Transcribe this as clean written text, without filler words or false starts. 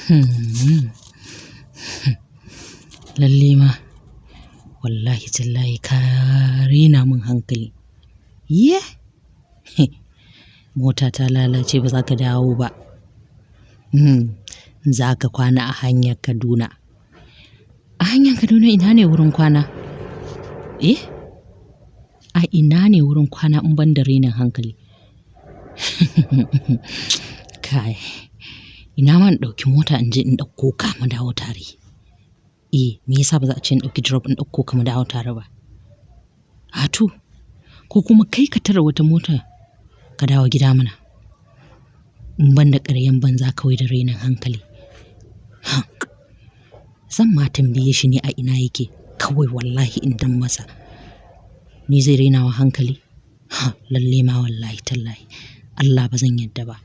Hmm. Lalle ma, wallahi tallahi ka raina min hankali. Ye? Mota ta lalace ba za ka dawo ba. Za ka kwana a hanyar Kaduna. A hanyar Kaduna ina ne wurin kwana? A ina ne wurin kwana in ban da rainin hankali? Kai, ina ma in ɗauki mota in je in ɗauko ka mu dawo tare. Me yasa ba za a ce in ɗauki drop in ɗauko ka mu dawo tare ba? To, ko kuma kai ka tare wata mota ka dawo gida mana. In ban da ƙaryan banza kawai da rainin hankali. Zan ma tambaye shi ne a ina yake kawai wallahi in dan masa. Ni zai raina wa hankali? Lalle ma wallahi tallahi. Allah ba zan yadda ba.